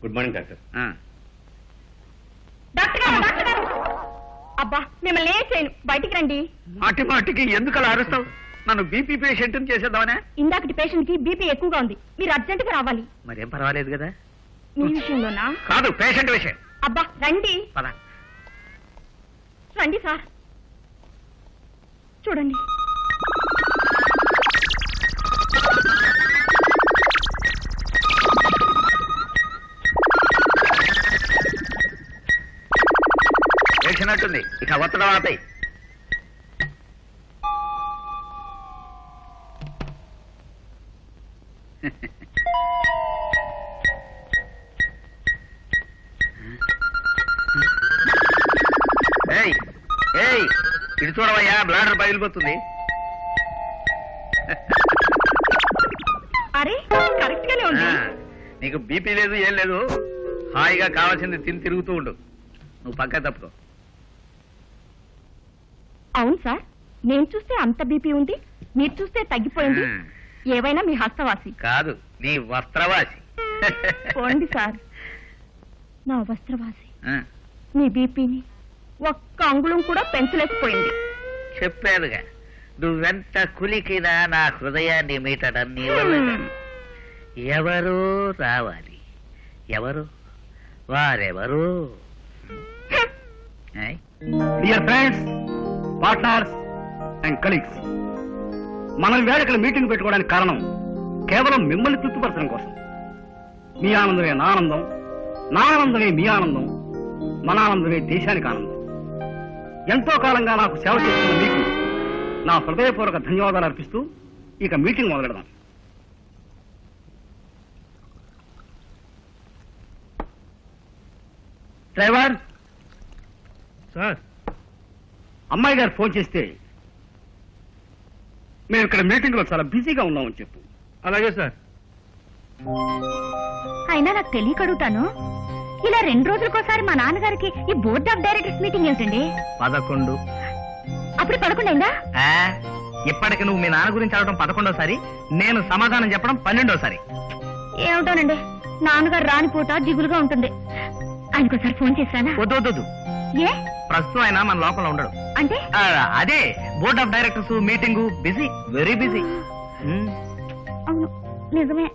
Good morning doctor. Doctor గారు అబ్బా మిమ్మల్ని ఏం చేయను, బయటికి రండి. మాటి మాటికి ఎందుకు అలా అరుస్తావు? నన్ను బీపీ పేషెంట్ చేసేద్దామనే. ఇందాకటి పేషెంట్ కి బీపీ ఎక్కువగా ఉంది, మీరు అర్జెంట్ గా రావాలి. మరేం పర్వాలేదు కదా? మీ విషయంలోనా? కాదు, పేషెంట్ విషయం. అబ్బా రండి. పద. రండి సార్, చూడండి. వేసినట్టుంది, ఇక ఒత్తడం ఆపేయి. ఇటు చూడవయ్యా, బ్లాడర్ పగిలిపోతుంది. అరే కరెక్ట్ గానే ఉంది. నీకు బీపీ లేదు, ఏం లేదు. హాయిగా కావాల్సింది తిని తిరుగుతూ ఉండు. నువ్వు పక్క తప్పుకో. అవును సార్, నేను చూస్తే అంత బీపీ ఉంది, మీరు చూస్తే తగ్గిపోయింది. ఏవైనా మీ హస్తవాసి కాదు, నీ వస్త్రవాసి. పోండి సార్, నా వస్త్రవాసి మీ బీపీని ఒక్క అంగుళం కూడా పెంచలేకపోయింది. చెప్పానుగా, నువ్వెంత కులికినా నా హృదయాన్ని మీటడం నీ వల్ల. ఎవరో రావాలి. ఎవరు? వారెవరు? Dear friends, partners and colleagues, మనం వేళ మీటింగ్ పెట్టుకోవడానికి కారణం కేవలం మిమ్మల్ని తృప్తిపరచడం కోసం. మీ ఆనందమే నా ఆనందం, నా ఆనందమే మీ ఆనందం, మన ఆనందమే దేశానికి ఆనందం. ఎంతో కాలంగా నాకు సేవ చేస్తున్న మీకు నా హృదయపూర్వక ధన్యవాదాలు అర్పిస్తూ ఇక మీటింగ్ మొదలెడదాం. డ్రైవర్ సార్, అమ్మాయి గారు ఫోన్ చేస్తే మేము ఇక్కడ మీటింగ్ లో చాలా బిజీగా ఉన్నామని చెప్పు. అలాగే సార్. అయినా నాకు తెలియక అడుగుతాను, ఇలా 2 రోజులకోసారి మా నాన్నగారికి ఈ బోర్డ్ ఆఫ్ డైరెక్టర్స్ మీటింగ్ ఏమిటండి? 11. అప్పుడు 11 అయిందా? ఇప్పటికి నువ్వు మీ నాన్న గురించి అడగడం 11వసారి, నేను సమాధానం చెప్పడం 12వసారి. ఏమిటోనండి, నాన్నగారు రాని పూట దిగులుగా ఉంటుంది. ఆయనకోసారి ఫోన్ చేశానా? వద్దు. ఏ? ప్రస్తుతం ఆయన మన లోకంలో ఉండడు. అంటే అదే board of directors meeting, busy, very busy. అవును, నిజమే.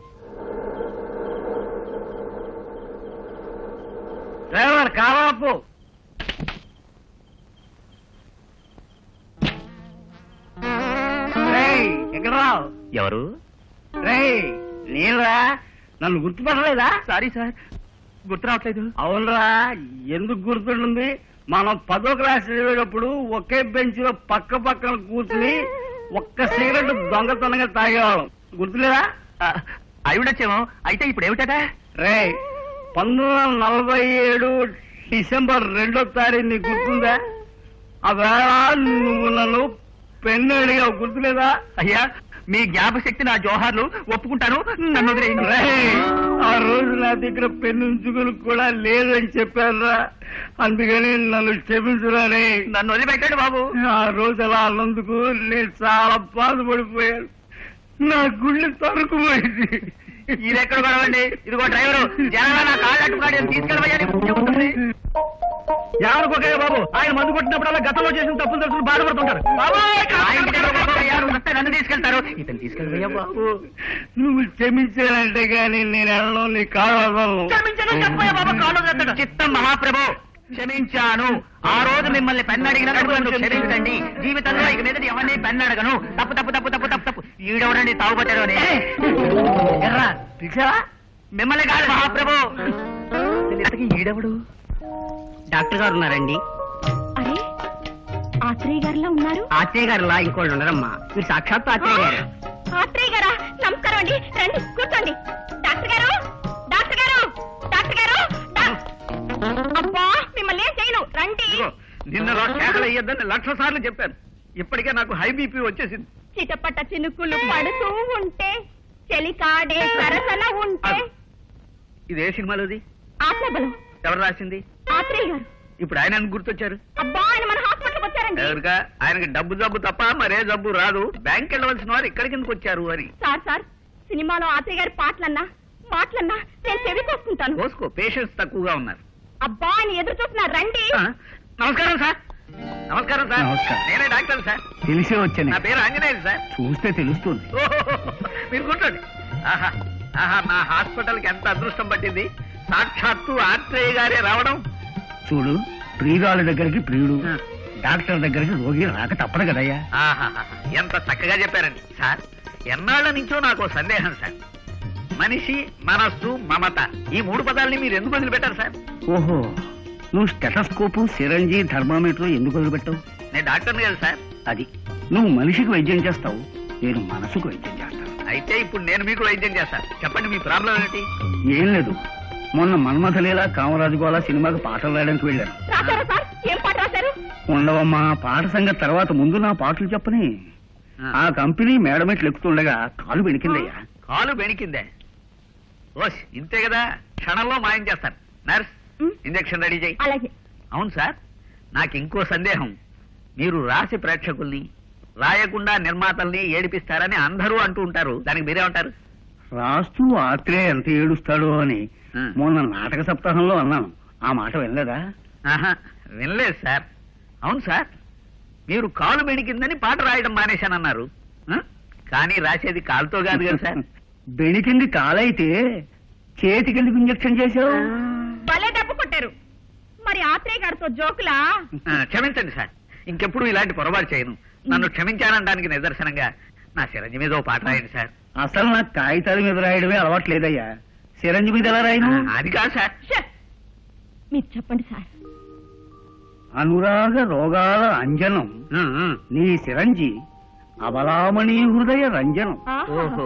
డ్రైవర్ కావాపు. ఎక్కడ రావు? ఎవరు? నేనురా. నన్ను గుర్తుపడలేదా? సారీ సార్, గుర్తు రావట్లేదు. అవునరా, ఎందుకు గుర్తుంటుంది? మనం 10వ క్లాస్ చదివేటప్పుడు ఒకే బెంచ్ లో పక్క పక్కన కూర్చుని ఒక్క సిగరెట్ దొంగతనంగా తాగేవాళ్ళం. గుర్తులేదా? అయ్యుండొచ్చేమో. అయితే ఇప్పుడు ఏమిటట? 1947 డిసెంబర్ 2వ తారీఖు నీకు గుర్తుందా? అవేళ నువ్వు నన్ను పెన్ను అడిగావు, గుర్తులేదా? అయ్యా, మీ జ్ఞాపశక్తి నా జోహార్లు, ఒప్పుకుంటాను, నన్ను వదిలేయండి. ఆ రోజు నా దగ్గర పెన్ను ఉంచుకుని కూడా లేదని చెప్పానురా, అందుకని నన్ను క్షమించురాని. నన్ను వదిలిపెట్టాడు బాబు. ఆ రోజు అలా అన్నందుకు నేను చాలా బాధపడిపోయాను. నా గుండె తరుకుపోయింది. ఇదెక్కడ గొడవండి? ఇదిగో డ్రైవరు, జనంగా నా కాళ్ళట్టుకున్నాడు, తీసుకెళ్ళబోయాని చెబుతుంది. ఎవరికొకే బాబు, ఆయన మందు కొట్టినప్పుడల్లా గతంలో చేసిన తప్పులు తెలుసుకుని బాధపడుతుంటారు. నన్ను తీసుకెళ్తారు, ఇతను తీసుకెళ్ళబోయా బాబు. నువ్వు క్షమించానంటే గాని నేను వెళ్ళను, నీ కాళ్ళు చిత్తం మహాప్రభు, క్షమించాను. ఆ రోజు మిమ్మల్ని పెన్నడిగినందుకు నన్ను క్షమించండి. జీవితంలో ఇక మీద ఎవరిని పెన్నడగను. తప్పు తప్పు తప్పు తప్పు తప్పు తప్పు. ఈడవడండి తాగుపట్టారు అని. మిమ్మల్ని కాదు మహాప్రభు. ఈడవడు? డాక్టర్ గారు ఉన్నారండి. అరే, ఆత్రేయ గారిలా ఉన్నారు. ఆత్రేయ గారులా ఇంకోళ్ళు ఉన్నారమ్మా, మీరు సాక్షాత్ ఆత్రేయ గారు. ఆత్రేయ గారా? నమస్కారం అండి, రండి కూర్చోండి. డాక్టర్ గారు, డాక్టర్ గారు, డాక్టర్ గారు. అబ్బా, మిమ్మల్ని ఏం చేయను, రండి. నిన్న కేకలు అయ్యొద్దని 1,00,000 సార్లు చెప్పాను. ఇప్పటికే నాకు హై బీపీ వచ్చేసింది. చిటపట్ట చినుకులు పడుతూ ఉంటే, చెలికాడే సరసన ఉంటే. ఇది ఏ సినిమాలోది? ఆత్మబలం. ఎవరు రాసింది? ఆత్రేయ గారు. ఇప్పుడు ఆయన గుర్తొచ్చారు. అబ్బా, ఆయన మన హాస్పిటల్కి వచ్చారండి. ఎవరికా? ఆయనకి డబ్బు జబ్బు తప్ప మరే జబ్బు రాదు. బ్యాంక్ వెళ్ళవలసిన వారు ఇక్కడికి ఎందుకు వచ్చారు అని. సార్ సినిమాలో ఆత్రేయ గారి పాటలన్నా మాటలన్నా నేను చెవి కోసుకుంటాను. కోసుకో, పేషెంట్స్ తక్కువగా ఉన్నారు. అబ్బా అని ఎదురు చూస్తున్నారు, రండి. నమస్కారం సార్. నమస్కారం సార్. నమస్కారం. నేనే డాక్టర్ సార్. తెలిసే వచ్చాను. నా పేరు ఆంజనేయులు సార్. చూస్తే తెలుస్తుంది. మీరు కూర్చోండి. ఆహా ఆహా, నా హాస్పిటల్ కి ఎంత అదృష్టం పట్టింది. సాక్షాత్తు ఆత్రేయ గారే రావడం. చూడు, ప్రియురాల దగ్గరికి ప్రియుడు, డాక్టర్ దగ్గరికి రోగి రాక తప్పదు కదయ్యా. ఆహాహా, ఎంత చక్కగా చెప్పారండి సార్. ఎన్నాళ్ల నుంచో నాకు ఓ సందేహం సార్. మనిషి, మనస్సు, మమత, ఈ 3 పదాలని మీరు ఎందుకు వదిలిపెట్టారు సార్? ఓహో, నువ్వు స్టెటస్కోపు, సిరంజి, థర్మామీటర్ ఎందుకు వదిలిపెట్టావు? నేను డాక్టర్ని కదా సార్. అది నువ్వు మనిషికి వైద్యం చేస్తావు, నేను మనసుకు వైద్యం చేస్తాను. అయితే ఇప్పుడు నేను మీకు వైద్యం చేస్తాను. చెప్పండి, మీ ప్రాబ్లం ఏంటి? ఏం లేదు, మొన్న మన్మథలీల కామరాజు గోళ సినిమాకి పాటలు రాయడానికి వెళ్ళాను. రాశారా సార్? ఏం పాట రాశారు? ఉండవమ్మా, పాట సంగతి తర్వాత, ముందు నా పాటలు చెప్పని. ఆ కంపెనీ మేడమెట్లు ఎక్కుతుండగా కాలు వెణికిందయ్యా. కాలు బెణికిందే? ఓస్, ఇంతే కదా, క్షణంలో మాయం చేస్తాను. నర్స్, ఇంజెక్షన్ రెడీ చేయి. అలాగే. అవును సార్, నాకు ఇంకో సందేహం. మీరు రాసి ప్రేక్షకుల్ని, రాయకుండా నిర్మాతల్ని ఏడిపిస్తారని అందరూ అంటూ ఉంటారు. దానికి మీరేమంటారు? రాస్తూ ఆత్రేయ ఎంత ఏడుస్తాడో అని మొన్న నాటక సప్తాహంలో అన్నాను. ఆ మాట వినలేదా? ఆహా, వినలేదు సార్. అవును సార్, మీరు కాలు బెణికిందని పాట రాయడం మానేశానన్నారు. కానీ రాసేది కాలుతో కాదు కదా సార్. బెణికింది కాలైతే చేతికెందుకు ఇంజక్షన్ చేశావు? భలే దెబ్బ కొట్టారు. మరి ఆత్రేయ గారితో జోకులా? క్షమించండి సార్, ఇంకెప్పుడు ఇలాంటి పొరపాటు చేయను. నన్ను క్షమించానడానికి నిదర్శనంగా నా సిరంజి మీద ఓ పాట రాయండి సార్. అసలు నాకు కాగితాల మీద రాయడమే అలవాట్లేదయ్యా. సిరంజి మీద ఎలా రాయను? అది కాదు సార్. ఛే! మీరు చెప్పండి సార్. అనురాగ రోగాల అంజనం నీ సిరంజి అబలామణి హృదయ రంజనం. ఓహో.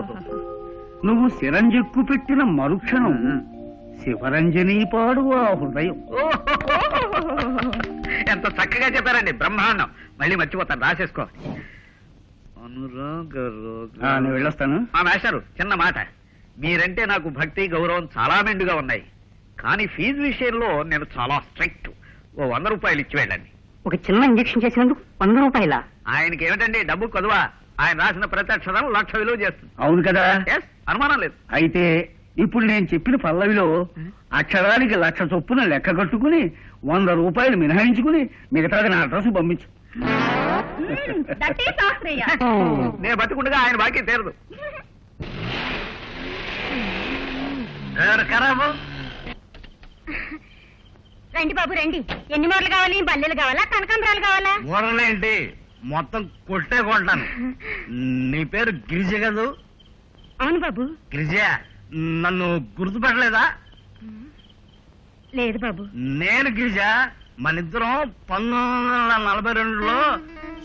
నువ్వు సిరంజెక్కు పెట్టిన మరుక్షణం శివరంజనీ పాడు ఆ హృదయం. ఎంత చక్కగా చెప్పారండి, బ్రహ్మాండం. మళ్ళీ మర్చిపోతాను, రాసేసుకో. అనురాగ నేను వెళ్ళొస్తాను. మాస్టారు, చిన్న మాట. మీరంటే నాకు భక్తి, గౌరవం చాలా మెండుగా ఉన్నాయి. కానీ ఫీజు విషయంలో నేను చాలా స్ట్రిక్ట్. ఓ 100 రూపాయలు ఇచ్చి వెళ్ళండి. ఒక చిన్న ఇంజక్షన్ చేసినందుకు 100 రూపాయల? ఆయనకి ఏమిటండి డబ్బు కొదువా? ఆయన రాసిన ప్రతి అక్షరం 1,00,000 విలువ చేస్తుంది. అవును కదా? ఎస్, అనుమానం లేదు. అయితే ఇప్పుడు నేను చెప్పిన పల్లవిలో అక్షరానికి 1,00,000 చొప్పున లెక్క కట్టుకుని 100 రూపాయలు మినహాయించుకుని మిగతాది నా అడ్రస్ పంపించు. That is Atreya. నేను బతుకుండగా ఆయన బాకీ తీరదు. ఖరాబు. రండి బాబు రండి. ఎన్ని మూరలు కావాలి? బల్లెలు కావాలా, కనకాంబరాలు కావాలా? మూరలేంటి, మొత్తం కొట్టే కొంటాను. నీ పేరు గిరిజ కదూ? అవును బాబు. గిరిజ, నన్ను గుర్తుపట్టలేదా? లేదు బాబు. నేను గిరిజ, మనిద్దరం 1942లో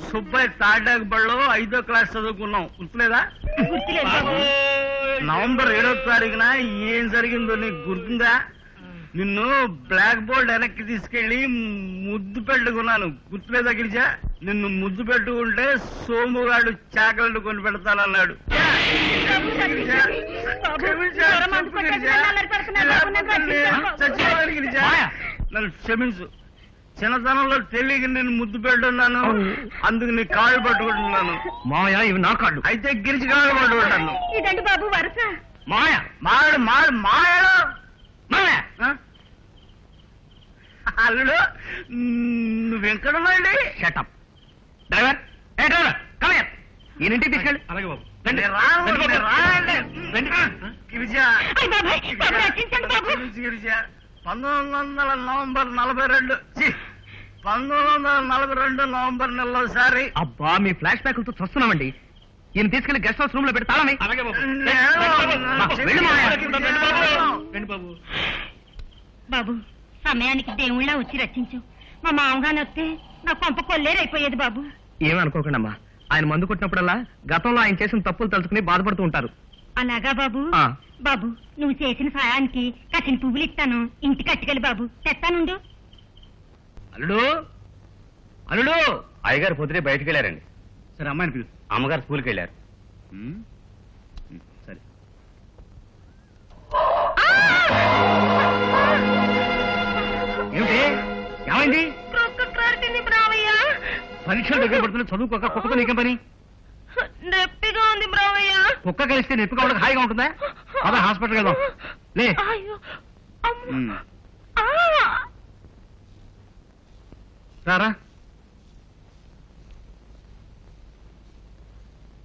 సుబ్బయ్య తాటాకు బడిలో 5వ క్లాస్ చదువుకున్నాం. గుర్తులేదా? గుర్తులేదు బాబు. నవంబర్ 7వ తారీఖున ఏం జరిగిందో నీకు గుర్తుందా? నిన్ను బ్లాక్ బోర్డ్ వెనక్కి తీసుకెళ్లి ముద్దు పెట్టుకున్నాను. గుర్తులేదా గిరిజ? నిన్ను ముద్దు పెట్టుకుంటే సోముగాడు చాకలను కొని పెడతానన్నాడు. నన్ను క్షమించు. చిన్నతనంలో తెలియక నేను ముద్దు పెట్టున్నాను, అందుకు నీ కాళ్ళు పట్టుకుంటున్నాను. మాయా, ఇవి నా కాళ్ళు. అయితే గిరిజి కాళ్ళు పట్టుకుంటాను. ఇదండి బాబు వరుస. మాయ మాడు మాడు మాయడు మాయ. అల్లుడు, నువ్వెక్కడున్నాయండి? షటప్. డ్రైవర్, ఏ డ్రైవర్, కమ్ హియర్. ఈయనింటికి తీసుకెళ్ళి. అలాగే బాబు. రండి. గిరిజ, అయ్ బాబాయ్, బాబు రక్షించండి బాబు. గిరిజ, 1900 నవంబర్ 42 1942 నవంబర్ నెలలో సారి. అబ్బా, మీ ఫ్లాష్ బ్యాక్లతో చూస్తున్నామండి. ఈయన తీసుకెళ్లి గెస్ట్ హౌస్ రూమ్ లో పెట్టి తాళమే. అలాగే బాబు. బాబు, సమయానికి దేవుళ్ళ వచ్చి రక్షించు. మా మామగారు వస్తే నా కొంప కొల్లేరైపోయేది బాబు. ఏమనుకోకండి అమ్మా, ఆయన మందు కొట్టినప్పుడల్లా గతంలో ఆయన చేసిన తప్పులు తలుచుకుని బాధపడుతూ ఉంటారు. అలాగా బాబు? ఆ. బాబు, నువ్వు చేసిన సాయానికి కట్టిన పువ్వులు ఇస్తాను. ఇంటికి కట్టుకెళ్ళి బాబు, తెస్తానుండు. అల్లుడు, అల్లుడు. అయ్యగారు పొద్దునే బయటకు వెళ్ళారండి. సరే, అమ్మాయిని పిలు. అమ్మగారు స్కూల్కి వెళ్ళారు. సరే. ఏమిటి, ఏమైంది? పరీక్షలు దగ్గర పడుతున్న చదువుకోక కుక్కతో నీకేం పని? నొప్పిగా ఉంది బ్రావయ్య. కుక్క కలిస్తే నొప్పి కావడానికి హాయిగా ఉంటుందా? అదే హాస్పిటల్కి వెళ్దాం. లే అయ్యో అమ్మ. ఉమ్. ఆ! రారా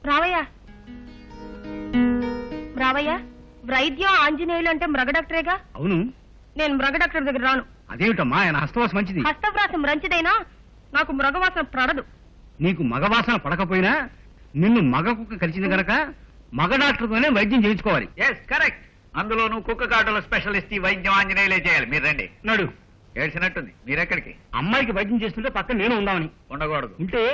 రావయ్యా రావయ్యా, వైద్యం ఆంజనేయులు అంటే మృగ డాక్టరేగా. అవును నేను మృగ డాక్టర్ దగ్గర రాను. అదేమిటమ్మా ఆయన హస్తవాస మంచిది. హస్తవ్రాసం మంచిదైనా నాకు మృగవాసన పడదు. నీకు మగవాసన పడకపోయినా నిన్ను మగ కుక్క కలిసింది గనక మగ డాక్టర్తోనే వైద్యం చేయించుకోవాలి. Yes correct. అందులోనూ కుక్క కాటుల స్పెషలిస్ట్ ఈ వైద్యం ఆంజనేయులే చేయాలి. మీరు రండి. నడు. ఏడ్చినట్టుంది. మీరెక్కడికి? అమ్మాయికి వైద్యం చేస్తుంటే పక్కన నేను ఉందామని. ఉండకూడదు. ఉంటే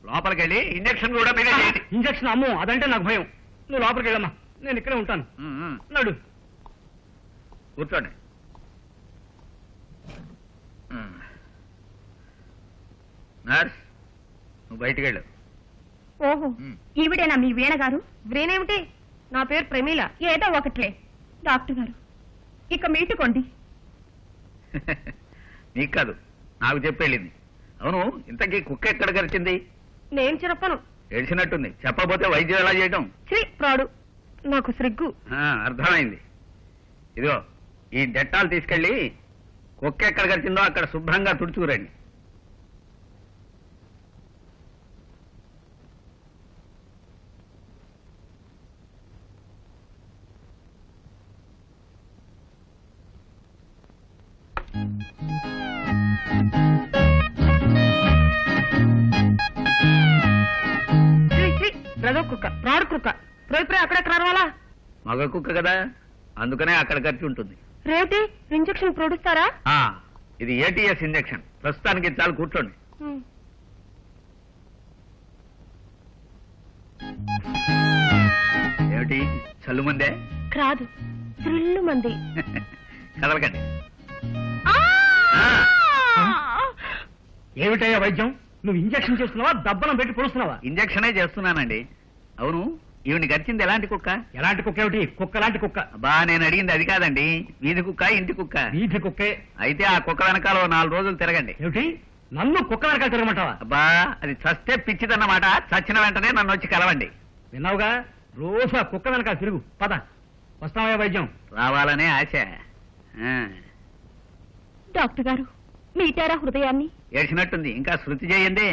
లోపలికి వెళ్ళి ఇంజక్షన్ కూడా మీరే చేయండి. ఇంజక్షన్ అమ్మో అదంటే నాకు భయం. నువ్వు లోపలికి వెళ్ళమ్మా, నేను ఇక్కడే ఉంటాను. నడు. కూర్చోండి. నర్స్, నువ్వు బయటికి వెళ్ళు. ఓహో, ఈవిడేనా మీ వీణ గారు? వీణేమిటి, నా పేరు ప్రమీల. ఏదో ఒకట్లే. డాక్టర్ గారు ఇక మీటుకోండి. నీకు కాదు, నాకు చెప్పెళ్ళింది. అవును, ఇంతకీ కుక్క ఎక్కడ గరిచింది? నేను చెప్పను. ఏడ్చినట్టుంది. చెప్పకపోతే వైద్యం ఎలా చేయడం? శ్రీ ప్రాడు, నాకు సిగ్గు. అర్థమైంది. ఇదిగో ఈ డెట్టాలు తీసుకెళ్ళి కుక్క ఎక్కడ గరిచిందో అక్కడ శుభ్రంగా తుడుచుకురండి. శ్రీ శ్రీ బ్రదో కుక్క, ప్రాడు కుక్క. ప్రోయిప్రే అక్కడెక్కడ రావాలా? మగ కుక్క కదా, అందుకనే అక్కడ ఖర్చు ఉంటుంది. రేవటి ఇంజక్షన్ ప్రొడుస్తారా? ఇది ఏటీఎస్ ఇంజెక్షన్. ప్రస్తుతానికి ఇది చాలు, కూర్చోండి. ఏమిటి చల్లు ముందే? కాదు, థ్రిల్లు మంది. కదలకండి. ఏమిటయ్యా వైద్యం? నువ్వు ఇంజక్షన్ చేస్తున్నావా, దబ్బనం పెట్టి పొడుస్తున్నావా? ఇంజక్షనే చేస్తున్నానండి. అవును, ఈవిని గరిచింది ఎలాంటి కుక్క? ఎలాంటి కుక్క ఏమిటి? కుక్క లాంటి కుక్క. అబ్బా, నేను అడిగింది అది కాదండి. వీధి కుక్క, ఇంటి కుక్క? వీధి కుక్కే. అయితే ఆ కుక్క వెనకాల ఓ 4 రోజులు తిరగండి. ఏమిటి, నన్ను కుక్క వెనకాల తిరగమంటావా? అబ్బా, అది చస్తే పిచ్చిదన్నమాట. చచ్చిన వెంటనే నన్ను వచ్చి కలవండి. విన్నావుగా, రోజు ఆ కుక్క వెనకాల తిరుగు. పద, వస్తావయ్యా వైద్యం. రావాలనే ఆశ. డాక్టర్ గారు మీటారా హృదయాన్ని? ఏడ్చినట్టుంది. ఇంకా శృతి చేయండి.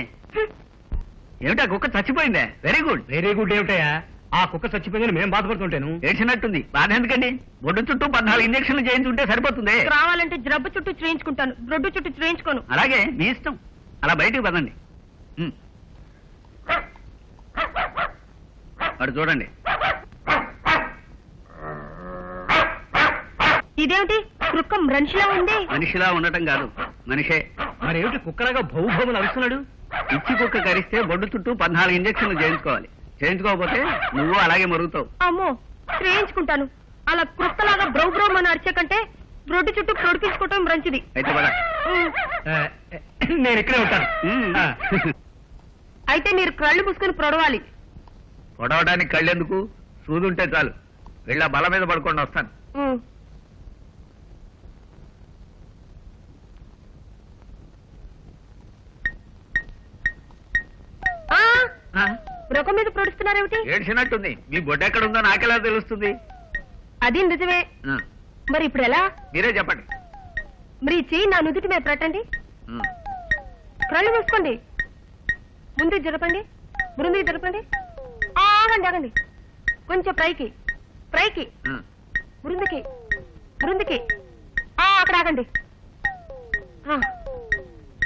ఏమిటా కుక్క చచ్చిపోయిందే? Very good. వెరీ గుడ్ ఏమిటయ్యా? ఆ కుక్క చచ్చిపోయిందని మేము బాధపడుతుంటాను. ఏడ్చినట్టుంది. బాధ ఎందుకండి? బొడ్డు చుట్టూ 14 ఇంజక్షన్లు చేయించుంటే సరిపోతుంది. రావాలంటే జబ్బు చుట్టూ చేయించుకుంటాను, బ్రొడ్డు చుట్టూ చేయించుకోను. అలాగే మీ ఇష్టం. అలా బయటికి పదండి. అటు చూడండి. ఇదేమిటి, కృక్కం మనిషిలా ఉంది? మనిషిలా ఉండటం కాదు, మనిషే. మరి ఏమిటి కుక్కలాగా భౌభౌములు అరుస్తున్నాడు? ఇచ్చి కుక్క కరిస్తే బొడ్డు చుట్టూ 14 ఇంజక్షన్లు చేయించుకోవాలి. చేయించుకోకపోతే నువ్వు అలాగే మరుగుతావు. అమ్మో, చేయించుకుంటాను. అలా కృక్కలాగా బ్రౌ బ్రౌ అని అరిచే కంటే బ్రొడ్డు చుట్టూ ప్రొడిపించుకోవటం మంచిది. అయితే పద. నేను ఇక్కడే ఉంటాను. ఆ. అయితే మీరు కళ్ళు మూసుకుని ప్రొడవాలి. పొడవడానికి కళ్ళెందుకు? సూదుంటే చాలు. వెళ్ళా బల మీద పడుకొని వస్తాను. రొక్క మీద ప్రొడుస్తున్నారేమిటి? ఏడ్చినట్టుంది. మీ బొడ్డు ఎక్కడుందో నాకెలా తెలుస్తుంది? అది నిజమే. ఆ, మరి ఇప్పుడు ఎలా? మీరే చెప్పండి. మరి ఈ చెయ్యి నా నుదుటి మీద పెట్టండి. కళ్ళు మూసుకోండి. ముందు జరపండి, ముందుకు జరపండి. ఆగండి ఆగండి, కొంచెం పైకి పైకి, ముందుకి ముందుకి. అక్కడ ఆగండి.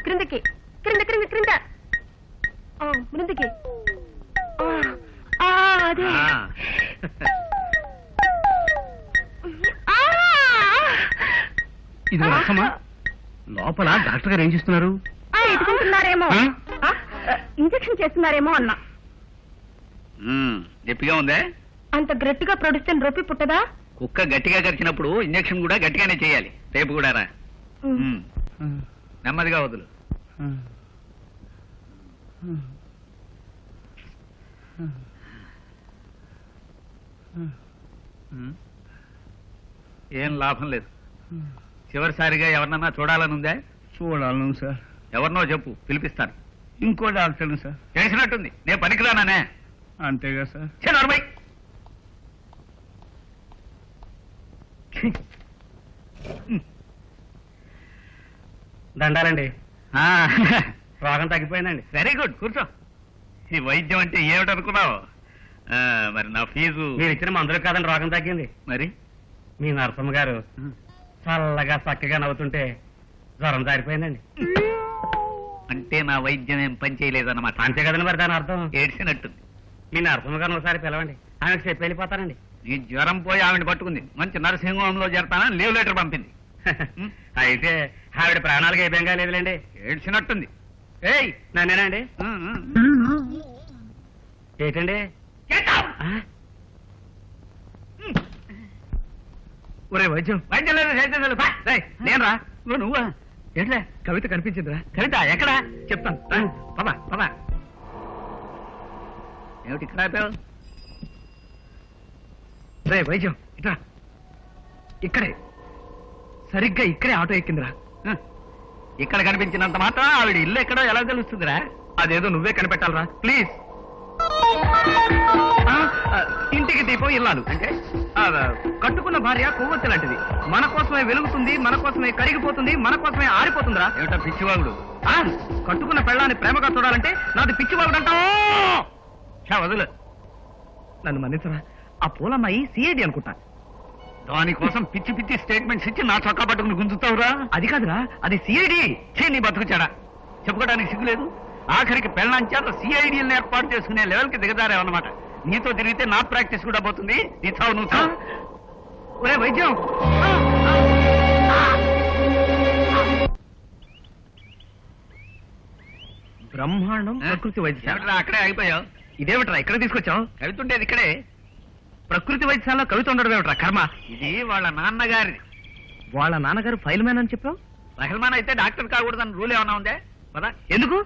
క్రిందకి, క్రింద క్రింద క్రింద. ముందుకి. అదే. ఇది రసమా? లోపల డాక్టర్ గారు ఏం చేస్తున్నారు? ఎదుగుతున్నారేమో, ఇంజక్షన్ చేస్తున్నారేమో అన్నా. నొప్పిగా ఉందే? అంత గట్టిగా ప్రొడిస్తే రొప్పి పుట్టదా? కుక్క గట్టిగా కరిచినప్పుడు ఇంజక్షన్ కూడా గట్టిగానే చేయాలి. రేపు కూడా రా. నెమ్మదిగా వదులు. ఏం లాభం లేదు. చివరిసారిగా ఎవరినన్నా చూడాలనుందే? చూడాలను సార్. ఎవరినో చెప్పు, పిలిపిస్తాను. ఇంకో డాక్టర్ని సార్. చేసినట్టుంది. నేను పనికిరానే. అంతేగా సార్. చిన్నమ్మాయి దండాలండి, ఆ, రోగం తగ్గిపోయిందండి. వెరీ గుడ్, కూర్చో. ఈ వైద్యం అంటే ఏమిటనుకున్నావు? మరి నా ఫీజు మీరు ఇచ్చిన మందులు కాదండి రోగం తగ్గింది. మరి మీ నరసమ్మ గారు చల్లగా చక్కగా నవ్వుతుంటే జ్వరం జారిపోయిందండి. అంటే నా వైద్యం ఏం పని చేయలేదన్నమాట. అంతే కదండి మరి దాని అర్థం. ఏడ్చినట్టుంది. మీ నరసమ్మ గారిని ఒకసారి పిలవండి, ఆమెకు చెప్పి వెళ్ళిపోతానండి. నీ జ్వరం పోయి ఆవిడ పట్టుకుంది, మంచి నరసింహంలో చేరతానని లీవ్ లెటర్ పంపింది. అయితే ఆవిడ ప్రాణాలకు ఏ బెంగా లేదులేండి. ఏడ్చినట్టుంది. ఏయ్ నన్నేనా అండి? ఏంటండి? ఆ? ఒరే వైద్యం, వైద్యం లేదు, వైద్యం లేదు. బా. నేను రా. నువ్వా? ఏంట్రా కవిత కనిపించిందిరా? కవిత ఎక్కడా? చెప్తాను రా. పద పద. ఏమిటి ఇక్కడ ఆపావు? రే వైద్యం ఇట్రా. ఇక్కడే సరిగ్గా ఇక్కడే ఆటో ఎక్కిందిరా. ఇక్కడ కనిపించినంత మాత్రం ఆవిడ ఇల్లు ఎక్కడో ఎలా తెలుస్తుందిరా? అదేదో నువ్వే కనిపెట్టాలరా ప్లీజ్. ఇంటికి దీపం ఇల్లాలు అంటే కట్టుకున్న భార్య కొవ్వొత్తి లాంటిది. మన కోసమే వెలుగుతుంది, మన కోసమే కరిగిపోతుంది, మన కోసమే ఆరిపోతుందిరా. ఏమిటా పిచ్చివాగుడు? కట్టుకున్న పెళ్ళాన్ని ప్రేమగా చూడాలంటే నాది పిచ్చివాగుడంటావా? వదులు. నన్ను మన్నించరా. ఆ పూలమ్మాయి సిఐడి అనుకుంటా. దానికోసం పిచ్చి పిచ్చి స్టేట్మెంట్స్ ఇచ్చి నా చొక్కా పట్టుకుని గుంజుతావురా? అది కాదురా, అది సిఐడి. నీ బతుకుచాడా, చెప్పుకోవడానికి సిగ్గులేదు? ఆఖరికి పెళ్ళంచేత సిఐడిని ఏర్పాటు చేసుకునే లెవెల్కి దిగజారేవన్నమాట. నీతో తిరిగితే నా ప్రాక్టీస్ కూడా పోతుంది. నీ చావు నువ్వు చావు. ఒరే వైద్యం, బ్రహ్మాండం ప్రకృతి వైద్యశాల. ఏమిట్రా అక్కడే ఆగిపోయావు? ఇదేమిట్రా ఇక్కడ తీసుకొచ్చాం? కవితుండేది ఇక్కడే. ప్రకృతి వైద్యశాలలో కవిత ఉండడం ఏమిట్రా కర్మ? ఇది వాళ్ళ నాన్నగారి. వాళ్ళ నాన్నగారు ఫైల్ మ్యాన్ అని చెప్పావు. రహల్మాన్ అయితే డాక్టర్ కాకూడదని రూల్ ఏమన్నా ఉందే? పదా, ఎందుకు?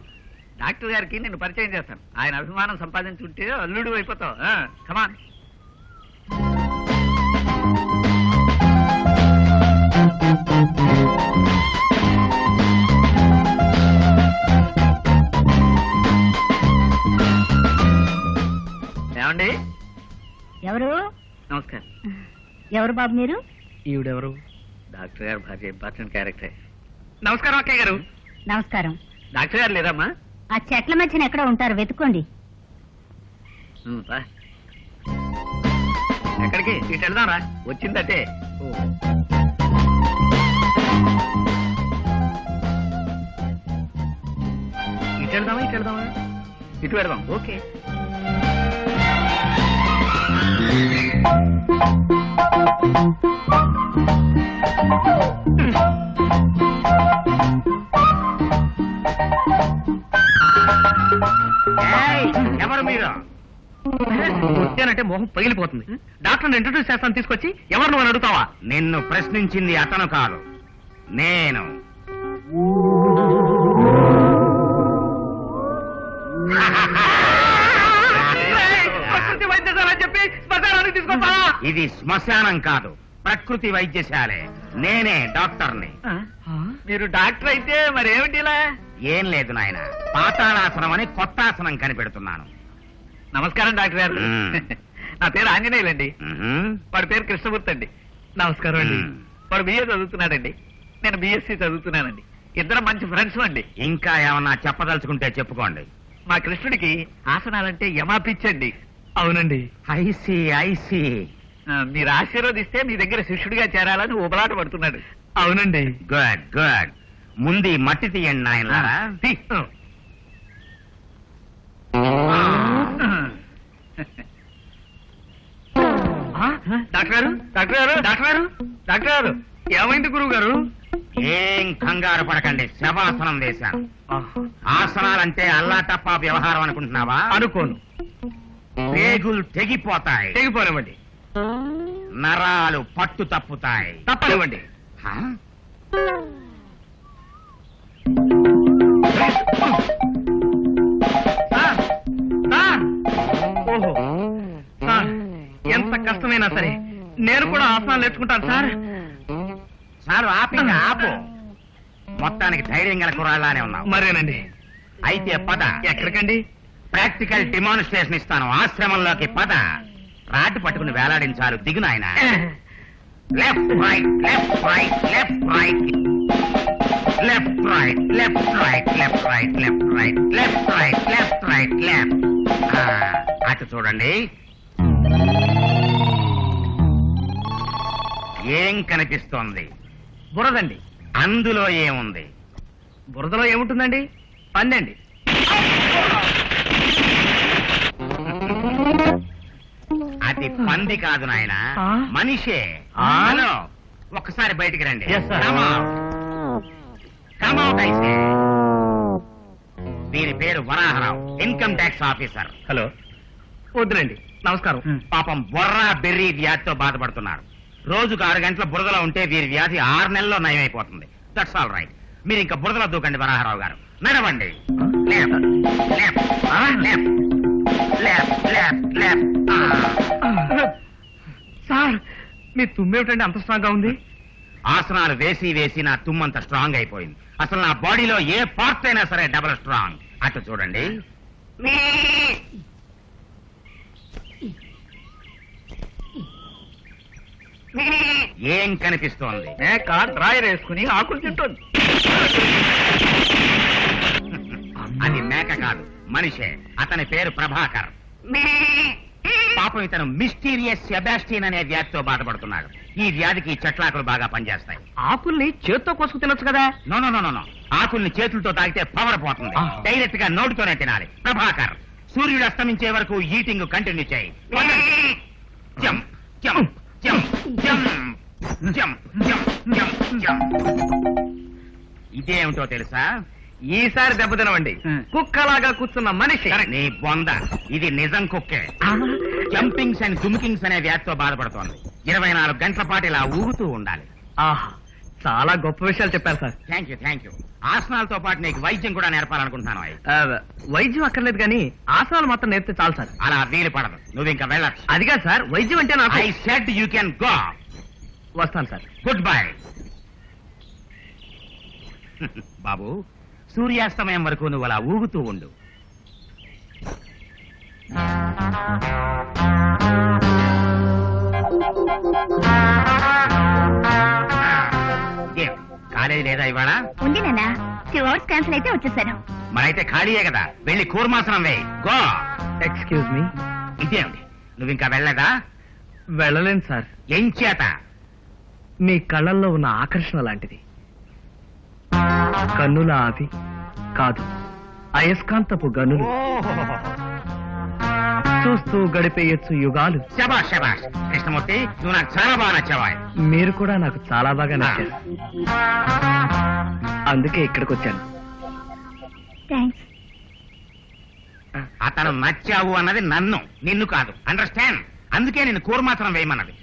డాక్టర్ గారికి నేను పరిచయం చేస్తాను. ఆయన అభిమానం సంపాదించుంటే అల్లుడు అయిపోతావు. కమాన్. ఏమండి? ఎవరు? నమస్కారం. ఎవరు బాబు మీరు? ఈవిడెవరు? డాక్టర్ గారు భార్య, ఇంపార్టెంట్ క్యారెక్టర్. నమస్కారం అక్కయ్య గారు. నమస్కారం. డాక్టర్ గారు లేదమ్మా? ఆ చెట్ల మధ్యన ఎక్కడ ఉంటారు, వెతుక్కోండి. రా. ఎక్కడికి? ఇటు వెళ్దాం రా. వచ్చిందటే. ఇటు వెళ్దామా ఇటు వెళ్దామా? ఇటు పెడదాం. ఓకే. ఎవరు మీరు? వచ్చానంటే మొహం పగిలిపోతుంది. డాక్టర్ ఇంట్రడ్యూస్ చేస్తాను తీసుకొచ్చి ఎవరు నువ్వు అడుగుతావా? నిన్ను ప్రశ్నించింది అతను కాదు, నేను. ప్రకృతి వైద్యశాల అని చెప్పి శ్మశానానికి తీసుకొస్తావా? ఇది శ్మశానం కాదు, ప్రకృతి వైద్యశాలే. నేనే డాక్టర్ని. మీరు డాక్టర్ అయితే మరి ఏమిటి ఇలా? ఏం లేదు నాయన, పాతాళాసనం అని కొత్త ఆసనం కనిపెడుతున్నాను. నమస్కారం డాక్టర్ గారు. నా పేరు ఆంజనేయులండి. వాడి పేరు కృష్ణమూర్తి అండి. నమస్కారం అండి. వాడు బిఏ చదువుతున్నాడండి, నేను బిఎస్సి చదువుతున్నానండి. ఇద్దరం మంచి ఫ్రెండ్స్ అండి. ఇంకా ఏమన్నా చెప్పదలుచుకుంటే చెప్పుకోండి. మా కృష్ణుడికి ఆసనాలంటే యమాపిచ్చండి. అవునండి. I see I see. మీరు ఆశీర్వదిస్తే మీ దగ్గర శిష్యుడిగా చేరాలని ఉబలాట పడుతున్నాడు. అవునండి. Good good. ముందు ఈ మట్టి తీయండి నాయన. డాక్టర్ గారు, డాక్టర్ గారు, డాక్టర్ గారు, డాక్టర్ గారు, ఏమైంది గురువు గారు? ఏం కంగారు పడకండి, శవాసనం వేశాను. ఆసనాలంటే అల్లా టప్పా వ్యవహారం అనుకుంటున్నావా? అనుకోను. పేగులు తెగిపోతాయి, తెగిపోనివ్వండి. నరాలు పట్టు తప్పుతాయి. తప్పనివ్వండి. హా? Sir, sir. ఓహో సార్, ఎంత కష్టమైనా సరే నేను కూడా ఆసనాలు నేర్చుకుంటాను సార్. చాలు ఆపింది, ఆపు. మొత్తానికి ధైర్యం గల కుర్రాళ్ళనే ఉన్నావు. మరేనండి. అయితే పద. ఎక్కడికండి? ప్రాక్టికల్ డిమాన్స్ట్రేషన్ ఇస్తాను. ఆశ్రమంలోకి పద. రాటు పట్టుకుని వేలాడించాలు. దిగు నాయన. Left right left right left right left right left right left right left right left right left right left. అటు చూడండి. ఏం కనిపిస్తోంది? బురదండి. అందులో ఏముంది? బురదలో ఏముంటుందండి? పందండి. అది పంది కాదు నాయన, ఆ? మనిషే. ఆ? హలో, ఒక్కసారి బయటికి రండి. Yes, sir. Come out, I say. దీని పేరు వరాహరావు, ఇన్కమ్ ట్యాక్స్ ఆఫీసర్. హలో, వద్దులండి, నమస్కారం. పాపం బొర్రా బెర్రీ వ్యాధితో బాధపడుతున్నారు. రోజుకు 6 గంటల బురదలో ఉంటే వీరి వ్యాధి 6 నెలల్లో నయమైపోతుంది. That's all right. మీరు ఇంకా బురదలో దూకండి వరాహరావు గారు. నడవండి. Left left left left left left. Sir, మీ తుమ్మేమిటండి అంత స్ట్రాంగ్ గా ఉంది? ఆసనాలు వేసి వేసి నా తుమ్మంత స్ట్రాంగ్ అయిపోయింది. అసలు నా బాడీలో ఏ పార్ట్ అయినా సరే డబల్ స్ట్రాంగ్. అటు చూడండి. ఏం కనిపిస్తోంది? మేక డ్రాయర్ వేసుకుని ఆకులు తింటుంది. అది మేక కాదు, మనిషే. అతని పేరు ప్రభాకర్. పాపం ఇతను మిస్టీరియస్ సెబాస్టియన్ అనే వ్యాధితో బాధపడుతున్నాడు. ఈ వ్యాధికి ఈ చెట్లాకులు బాగా పనిచేస్తాయి. ఆకుల్ని చేత్తో కోసుకు తినొచ్చు కదా? No no no no no. ఆకుల్ని చేతులతో తాగితే పవర్ పోతుంది. ఆహా. డైరెక్ట్ గా నోటితోనే తినాలి. ప్రభాకర్, సూర్యుడు అస్తమించే వరకు ఈటింగ్ కంటిన్యూ చేయి. Jump jump jump jump jump jump jump jump. ఇదేమిటో తెలుసా? ఈసారి దెబ్బతినవండి. కుక్కలాగా కూర్చున్న మనిషి. నీ బొంద, ఇది నిజం కుక్కే. జంపింగ్స్ అండ్ దుమికింగ్స్ అనే వ్యాధితో బాధపడుతోంది. 24 గంటల పాటు ఇలా ఊగుతూ ఉండాలి. ఆహా, చాలా గొప్ప విషయాలు చెప్పారు sir. Thank you thank you. ఆసనాలతో పాటు నీకు వైద్యం కూడా నేర్పాలనుకుంటున్నాను. వైద్యం అక్కర్లేదు కానీ ఆసనాలు మాత్రం నేర్పితే చాలు సార్. అలా వీలు పడదు. నువ్వు ఇంకా వెళ్ళచ్చు. అదిగా సార్, వైద్యం అంటే నాకు. I said you can go. వస్తాను సార్. Good bye. బాబు, సూర్యాస్తమయం వరకు నువ్వు అలా ఊగుతూ ఉండు. కాలేజీ లేదా ఇవాళ? ఉంది నాన్న, 2 hours క్యాన్సిల్ అయితే వచ్చేసాను. మరైతే ఖాళీయే కదా, వెళ్ళి కూర్మాసనం వేయి. గో. Excuse me. ఇదేమిటి, నువ్వు ఇంకా వెళ్ళదా? వెళ్ళలేను సార్. ఏం చేత? మీ కళ్ళల్లో ఉన్న ఆకర్షణ లాంటిది. కన్నుల ఆవి కాదు, అయస్కాంతపు గనులు. చూస్తూ గడిపేయచ్చు యుగాలు. శబాష్ శబాష్ కృష్ణమూర్తి, నువ్వు నాకు చాలా బాగా నచ్చావా. మీరు కూడా నాకు చాలా బాగా నచ్చారు. అందుకే ఇక్కడికి వచ్చాను. థ్యాంక్స్. అతను నచ్చావు అన్నది నన్ను, నిన్ను కాదు. అండర్స్టాండ్? అందుకే నేను కూర్మాత్రం వేయమన్నది.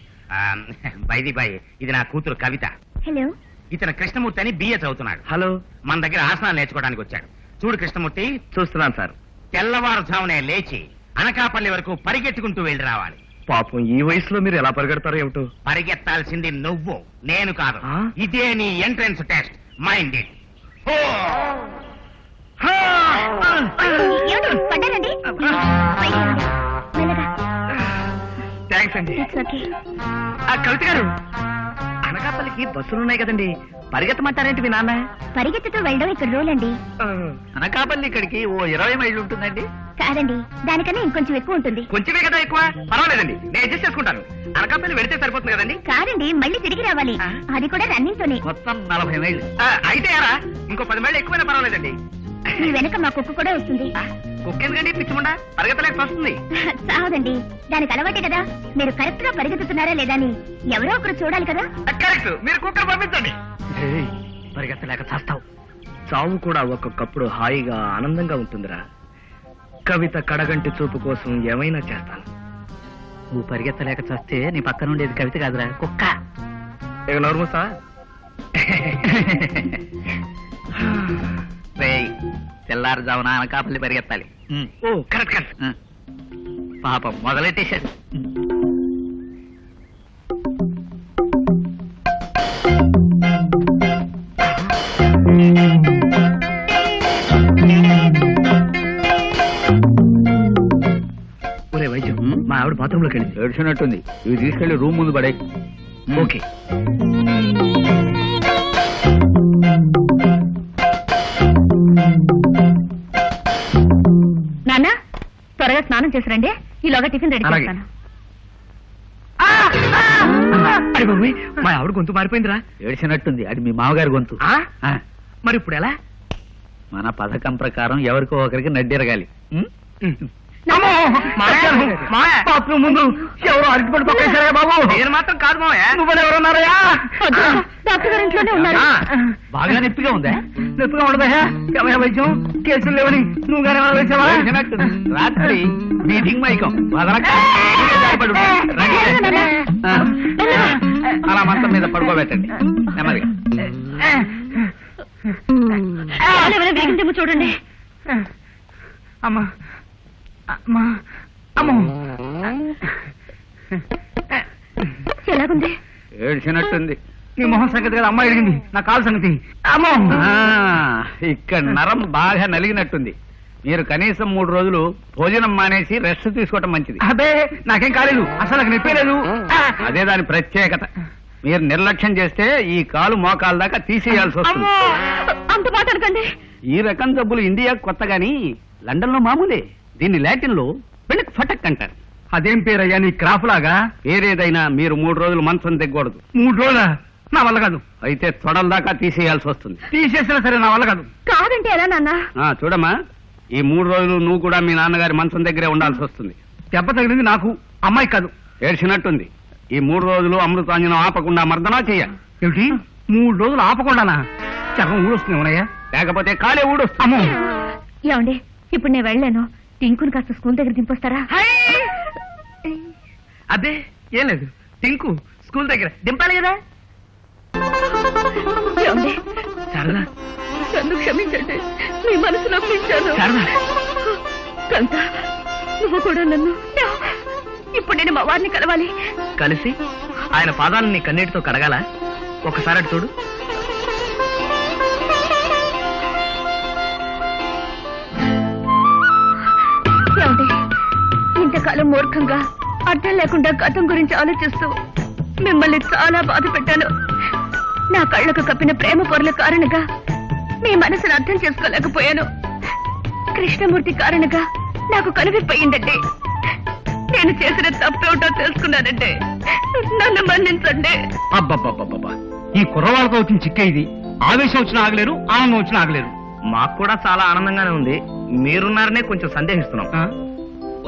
బైది బై, ఇది నా కూతురు కవిత. హలో. ఇతను కృష్ణమూర్తి అని బిఏ చదువుతున్నాడు. హలో. మన దగ్గర ఆసనాలు నేర్చుకోవడానికి వచ్చాడు. చూడు కృష్ణమూర్తి, చూస్తున్నాను సార్. తెల్లవారుజామునే లేచి అనకాపల్లి వరకు పరిగెత్తుకుంటూ వెళ్ళి రావాలి. పాపం ఈ వయసులో మీరు ఎలా పరిగెడతారో ఏమిటో. పరిగెత్తాల్సింది నువ్వు, నేను కాదు. ఆ? ఇదే నీ ఎంట్రన్స్ టెస్ట్. Mind it. ఏమిటి, పడ్డారండి? పైకి రండి. మెల్లగా. థ్యాంక్స్ అండి. It's okay. కవిత గారు, అనకాపల్లికి బస్సులున్నాయి కదండి, పరిగెత్తమంటారేంటి మీ నాన్న? పరిగెత్తుతూ వెళ్ళడం ఇక్కడ రూల్ అండి. అనకాపల్లి ఇక్కడికి ఓ 20 మైళ్ళు ఉంటుందండి. కాదండి, దానికన్నా ఇంకొంచెం ఎక్కువ ఉంటుంది. కొంచెమే కదా ఎక్కువ, పర్వాలేదండి, నేను అడ్జస్ట్ చేసుకుంటాను. అనకాపల్లి వెళితే సరిపోతుంది కదండి. కాదండి, మళ్ళీ తిరిగి రావాలి. అది కూడా రన్నింగ్ తోనే. మొత్తం 40 మైళ్ళు. అయితే ఎరా, ఇంకో 10 మైళ్ళు ఎక్కువైనా పర్వాలేదండి. మీ వెనక మా కుక్క కూడా వస్తుంది. కుక్కేందుకండి పిచ్చిముండా, పరిగెత్తలేక వస్తుంది. సావదండి, దానికి అలవాటే కదా. మీరు కరెక్ట్ గా పరిగెత్తుతున్నారా లేదా అని ఎవరో ఒకరు చూడాలి కదా. కరెక్ట్, మీరు కుక్కను పంపించండి. పరిగెత్తలేక చేస్తావు. చావు కూడా ఒక్కొక్కప్పుడు హాయిగా ఆనందంగా ఉంటుందిరా. కవిత కడగంటి చూపు కోసం ఏమైనా చేస్తాను. నువ్వు పరిగెత్తలేక చస్తే నీ పక్కన ఉండేది కవిత కాదురా, కుక్క. ఇక నోర్మూసా. తెల్లారుజామున అనకాపల్లి పరిగెత్తాలి. ఓ కరెక్ట్ కరెక్ట్. పాపం మొదలెట్టేశాడు. ఒరే వైద్యం, మా ఆవిడ బాత్రూంలోకి వెళ్ళింది. ఏడ్చినట్టుంది. ఇవి తీసుకెళ్లి రూమ్ ముందు పడే. ఓకే. నాన్న త్వరగా స్నానం చేసి రండి, ఈలోగా టిఫిన్ రెడీ అలాగే. చేస్తాను. అరే బాబు, మా ఆవిడ గొంతు మారిపోయిందిరా. ఏడ్చినట్టుంది, అది మీ మామగారి గొంతు. ఆ, మరి ఇప్పుడు ఎలా? మన పథకం ప్రకారం ఎవరికో ఒకరికి నడ్డిరగాలి. బాత్రూమ్ ముందు ఎవరు అరటిపడి పక్కేశారా బాబు? నేను మాత్రం కాదు మావయ్య. నువ్వు ఎవరున్నారయ్యా? డాక్టర్ గారు ఇంట్లోనే ఉన్నారు. బాగా నొప్పిగా ఉందా? నొప్పిగా ఉండదయ్యా? ఏమయ్యా వైద్యం? కేసులు లేవని నువ్వు కానీ వేసావా? ఏడ్చినట్టుంది. రాత్రి మీటింగ్ మైకం అలా మంచం మీద పడుకోబెట్టండి నెమ్మదిగా. వేగిందేమో చూడండి. అమ్మా అమ్మా అమ్మో, ఎలాగుంది? ఏడ్చినట్టుంది. నీ మొహం సంగతి కదా అమ్మాయి అడిగింది, నా కాలు సంగతి. అమ్మో, ఇక్కడ నరం బాగా నలిగినట్టుంది. మీరు కనీసం 3 రోజులు భోజనం మానేసి రెస్ట్ తీసుకోవటం మంచిది. అదే నాకేం కాలేదు, అసలు నాకు నొప్పే లేదు. అదే దాని ప్రత్యేకత. మీరు నిర్లక్ష్యం చేస్తే ఈ కాలు మోకాల దాకా తీసేయాల్సి వస్తుంది. అంత మాట అనకండి. ఈ రకం జబ్బులు ఇండియా కొత్త గాని లండన్ లో మామూలే. దీన్ని లాటిన్ లో పెళ్ళికి ఫటక్ అంటారు. అదేం పేరయ్యా నీ క్రాఫ్ లాగా? వేరేదైనా మీరు 3 రోజులు మంచం దిగకూడదు. 3 రోజులా? నా వల్ల కాదు. అయితే తొడల దాకా తీసేయాల్సి వస్తుంది. తీసేసినా సరే నా వల్ల కాదు. కాదంటే ఎలా నాన్న? చూడమ్మా, ఈ 3 రోజులు నువ్వు కూడా మీ నాన్నగారి మంచం దగ్గరే ఉండాల్సి వస్తుంది. దెబ్బ తగిలింది నాకు, అమ్మాయి కాదు. ఏడ్చినట్టుంది. ఈ 3 రోజులు అమృతాంజనం ఆపకుండా మర్దనా చెయ్య. ఏమిటి 3 రోజులు ఆపకుండానా? చర్మం ఊడొస్తుంది ఏమనయ్యా? లేకపోతే కాలే ఊడొస్తుంది. అమ్మో, ఏమండి ఇప్పుడు నేను వెళ్ళలేను, టింకుని కాస్త స్కూల్ దగ్గర దింపొస్తారా? అదే ఏం లేదు, టింకు స్కూల్ దగ్గర దింపాలి కదా. ఏమండి సరదా నన్ను క్షమించండి, మీ మనసు నొప్పించాను. సరదా కంత నువ్వు కూడా నన్ను. ఇప్పుడు నేను మా వారిని కలవాలి. కలిసి ఆయన పాదాలను నీ కన్నీటితో కడగాల? ఒకసారి అటు చూడు. ఏమండి ఇంతకాలం మూర్ఖంగా అర్థం లేకుండా గతం గురించి ఆలోచిస్తూ మిమ్మల్ని చాలా బాధ పెట్టాను. నా కళ్ళకు కప్పిన ప్రేమ పొరల కారణంగా మీ మనసును అర్థం చేసుకోలేకపోయాను. కృష్ణమూర్తి కారణంగా నాకు కనువిపోయిందండి. నేను చేసిన తప్పేమిటో తెలుసుకున్నానండి. నన్ను మన్నించండి. అబ్బబ్బబ్బబ్బా, ఈ కుర్రవాళ్ళతో వచ్చిన చిక్కే ఇది. ఆవేశం వచ్చినా ఆగలేరు, ఆనందం వచ్చినా ఆగలేరు. మాకు కూడా చాలా ఆనందంగానే ఉంది. మీరున్నారనే కొంచెం సందేహిస్తున్నాం.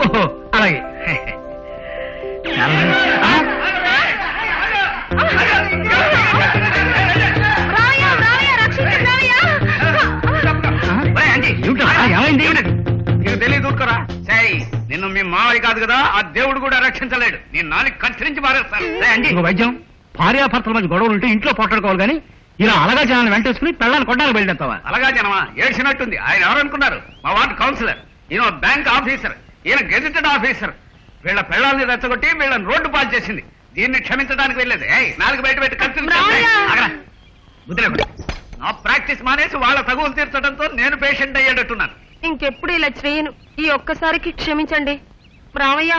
ఓహో అలాగే. ఏమైంది? నీకు తెలియదు ఊరుకోరా. సై, నిన్ను మీ మావయ్య కాదు కదా, ఆ దేవుడు కూడా రక్షించలేడు. నీ నాలుగు కత్తిరించి మారేస్తాను. ఇంకో వైద్యం, భార్యాభర్తల మధ్య గొడవలు ఉంటే ఇంట్లో పోట్లాడుకోవాలి కానీ ఇలా అలగా జనాన్ని వెంటేసుకుని పెళ్ళాన్ని కొట్టాలని బయలుదేరుతావా? అలాగా జనమా? ఏడ్చినట్టుంది. ఆయన ఎవరనుకున్నారు? మా వార్డు కౌన్సిలర్. ఈయన బ్యాంక్ ఆఫీసర్, ఈయన గెజిటెడ్ ఆఫీసర్. వీళ్ళ పెళ్ళాలని రెచ్చగొట్టి వీళ్ళని రోడ్డు పాలు చేసింది. దీన్ని క్షమించడానికి వెళ్ళేది. నాలుగు బయట పెట్టి కత్తి నా ప్రాక్టీస్ మానేసి వాళ్ళ తగులు తీర్చడంతో నేను పేషెంట్ అయ్యేటట్టున్నాను. ఇంకెప్పుడు ఇలా చేయను. ఈ ఒక్కసారికి క్షమించండి. రామయ్య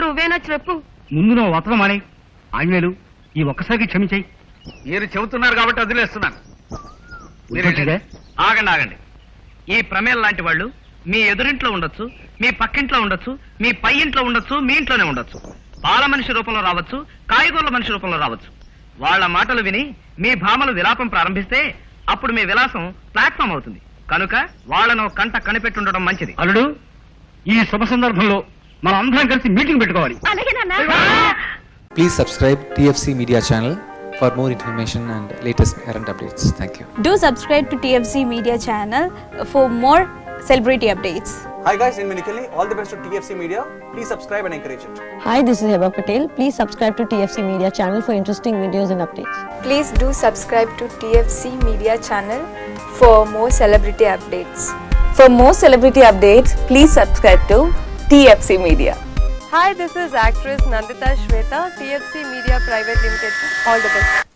నువ్వేనా చెప్పు. ముందు నువ్వు వతనం మాని. ఆంజనేయులు ఈ ఒక్కసారికి క్షమించాయి. మీరు చెబుతున్నారు కాబట్టి వదిలేస్తున్నాను. ఆగండి ఆగండి. ఈ ప్రమేల్ లాంటి వాళ్ళు మీ ఎదురింట్లో ఉండొచ్చు, మీ పక్కింట్లో ఉండొచ్చు, మీ పై ఇంట్లో ఉండొచ్చు, మీ ఇంట్లోనే ఉండొచ్చు. పాల మనిషి రూపంలో రావచ్చు, కాయగూరల మనిషి రూపంలో రావచ్చు. వాళ్ళ మాటలు విని మీ భామలు విలాపం ప్రారంభిస్తే అప్పుడు మీ విలాసం ప్లాట్ఫామ్ అవుతుంది. కనుక వాళ్ళను కంట కనిపెట్టుండడం మంచిది. అల్లుడు, ఈ శుభ సందర్భంలో మనం అందరం కలిసి మీటింగ్ పెట్టుకోవాలి. అలాగే నాన్న. Please subscribe TFC Media channel for more information and latest current updates. Thank you. Do subscribe to TFC Media channel for more celebrity updates. Hi guys, in Minikali, all the best to TFC Media. Please subscribe and encourage it. Hi, this is Heba Patel. Please subscribe to TFC Media channel for interesting videos and updates. Please do subscribe to TFC Media channel for more celebrity updates. For more celebrity updates, please subscribe to TFC Media. Hi, this is actress Nandita Shweta, TFC Media Private Limited. All the best.